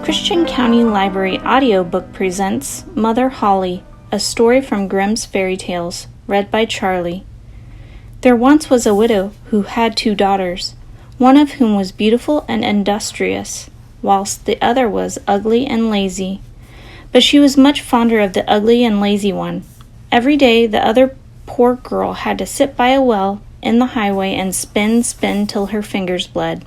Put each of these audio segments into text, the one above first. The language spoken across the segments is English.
Christian County Library Audiobook presents Mother Holle, a story from Grimm's Fairy Tales, read by Charlie. There once was a widow who had 2 daughters, one of whom was beautiful and industrious, whilst the other was ugly and lazy. But she was much fonder of the ugly and lazy one. Every day the other poor girl had to sit by a well in the highway and spin till her fingers bled.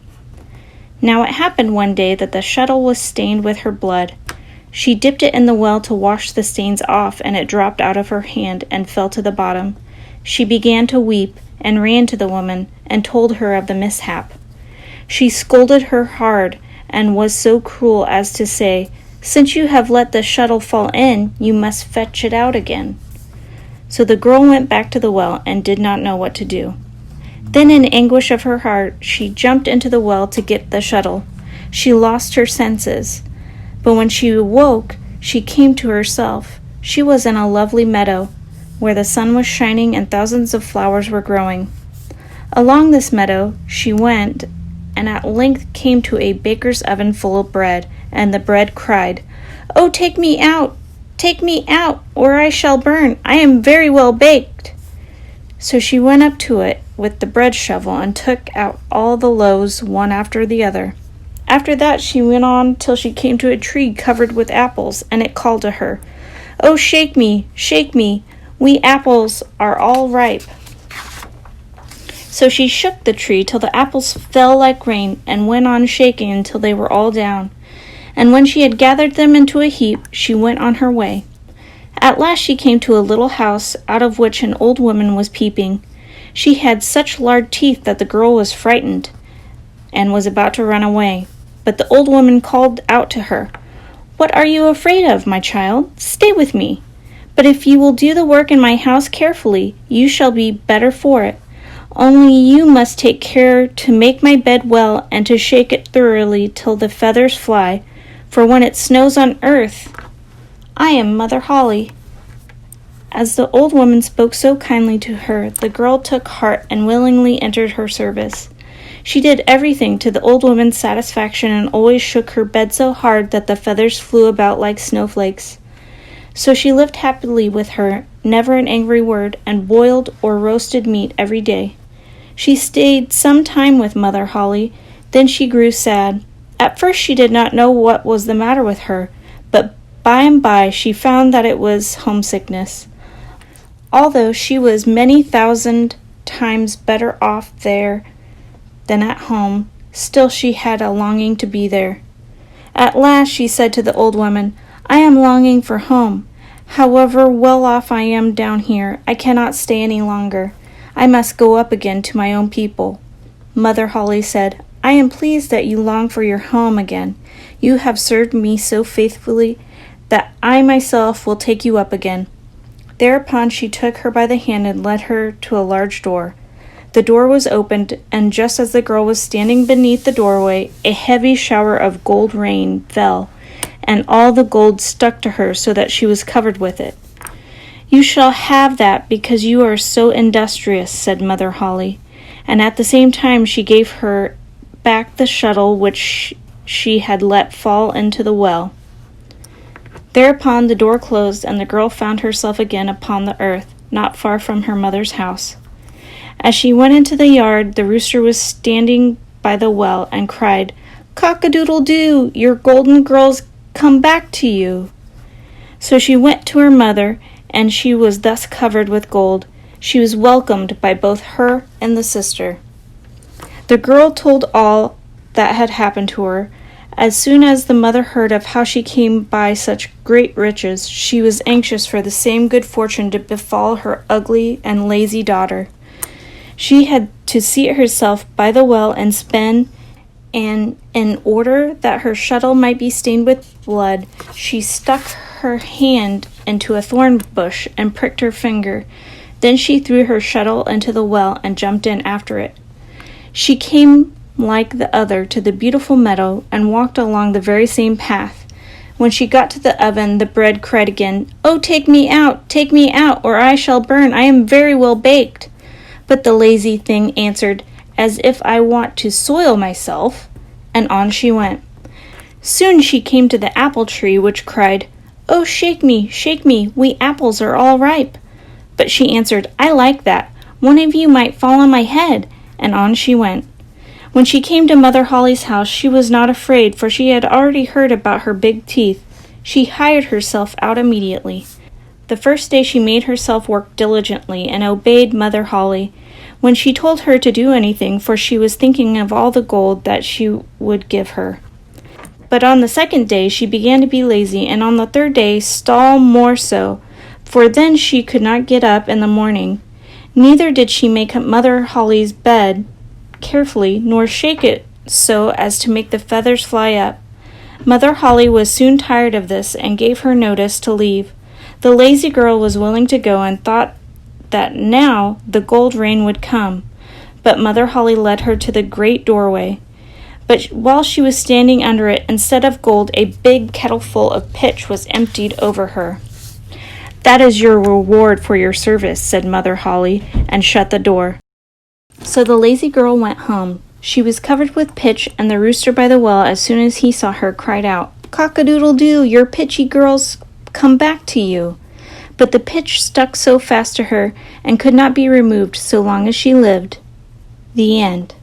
Now it happened one day that the shuttle was stained with her blood. She dipped it in the well to wash the stains off, and it dropped out of her hand and fell to the bottom. She began to weep, and ran to the woman, and told her of the mishap. She scolded her hard, and was so cruel as to say, "Since you have let the shuttle fall in, you must fetch it out again." So the girl went back to the well, and did not know what to do. Then in anguish of her heart, she jumped into the well to get the shuttle. She lost her senses. But when she awoke, she came to herself. She was in a lovely meadow, where the sun was shining and thousands of flowers were growing. Along this meadow she went, and at length came to a baker's oven full of bread, and the bread cried, "Oh, take me out, or I shall burn. I am very well baked." So she went up to it with the bread shovel and took out all the loaves one after the other. After that she went on till she came to a tree covered with apples, and it called to her, "Oh, shake me, we apples are all ripe." So she shook the tree till the apples fell like rain, and went on shaking until they were all down. And when she had gathered them into a heap, she went on her way. At last she came to a little house, out of which an old woman was peeping. She had such large teeth that the girl was frightened, and was about to run away. But the old woman called out to her, "What are you afraid of, my child? Stay with me. But if you will do the work in my house carefully, you shall be better for it. Only you must take care to make my bed well, and to shake it thoroughly till the feathers fly, for when it snows on earth, I am Mother Holle." As the old woman spoke so kindly to her, the girl took heart and willingly entered her service. She did everything to the old woman's satisfaction, and always shook her bed so hard that the feathers flew about like snowflakes. So she lived happily with her, never an angry word, and boiled or roasted meat every day. She stayed some time with Mother Holle, then she grew sad. At first she did not know what was the matter with her, but by and by she found that it was homesickness. Although she was many thousand times better off there than at home, still she had a longing to be there. At last she said to the old woman, "I am longing for home. However well off I am down here, I cannot stay any longer. I must go up again to my own people." Mother Holle said, "I am pleased that you long for your home again. You have served me so faithfully that I myself will take you up again." Thereupon she took her by the hand and led her to a large door. The door was opened, and just as the girl was standing beneath the doorway, a heavy shower of gold rain fell, and all the gold stuck to her so that she was covered with it. "You shall have that because you are so industrious," said Mother Holle, and at the same time she gave her back the shuttle which she had let fall into the well. Thereupon the door closed, and the girl found herself again upon the earth, not far from her mother's house. As she went into the yard, the rooster was standing by the well, and cried, "Cock-a-doodle-doo, your golden girl's come back to you." So she went to her mother, and she was thus covered with gold. She was welcomed by both her and the sister. The girl told all that had happened to her. As soon as the mother heard of how she came by such great riches, she was anxious for the same good fortune to befall her ugly and lazy daughter. She had to seat herself by the well and spin, and in order that her shuttle might be stained with blood, she stuck her hand into a thorn bush and pricked her finger. Then she threw her shuttle into the well and jumped in after it. She came like the other to the beautiful meadow, and walked along the very same path. When she got to the oven, the bread cried again, "Oh, take me out, or I shall burn. I am very well baked." But the lazy thing answered, "As if I want to soil myself," and on she went. Soon she came to the apple tree, which cried, "Oh, shake me, we apples are all ripe." But she answered, "I like that. One of you might fall on my head," and on she went. When she came to Mother Holle's house, she was not afraid, for she had already heard about her big teeth. She hired herself out immediately. The first day she made herself work diligently and obeyed Mother Holle when she told her to do anything, for she was thinking of all the gold that she would give her. But on the second day she began to be lazy, and on the third day still more so, for then she could not get up in the morning. Neither did she make up Mother Holle's bed carefully, nor shake it so as to make the feathers fly up. Mother Holle was soon tired of this and gave her notice to leave. The lazy girl was willing to go and thought that now the gold rain would come. But Mother Holle led her to the great doorway. But while she was standing under it, instead of gold, a big kettleful of pitch was emptied over her. "That is your reward for your service," said Mother Holle, and shut the door. So the lazy girl went home. She was covered with pitch, and the rooster by the well, as soon as he saw her, cried out, "Cock-a-doodle-doo, your pitchy girl's come back to you." But the pitch stuck so fast to her and could not be removed so long as she lived. The end.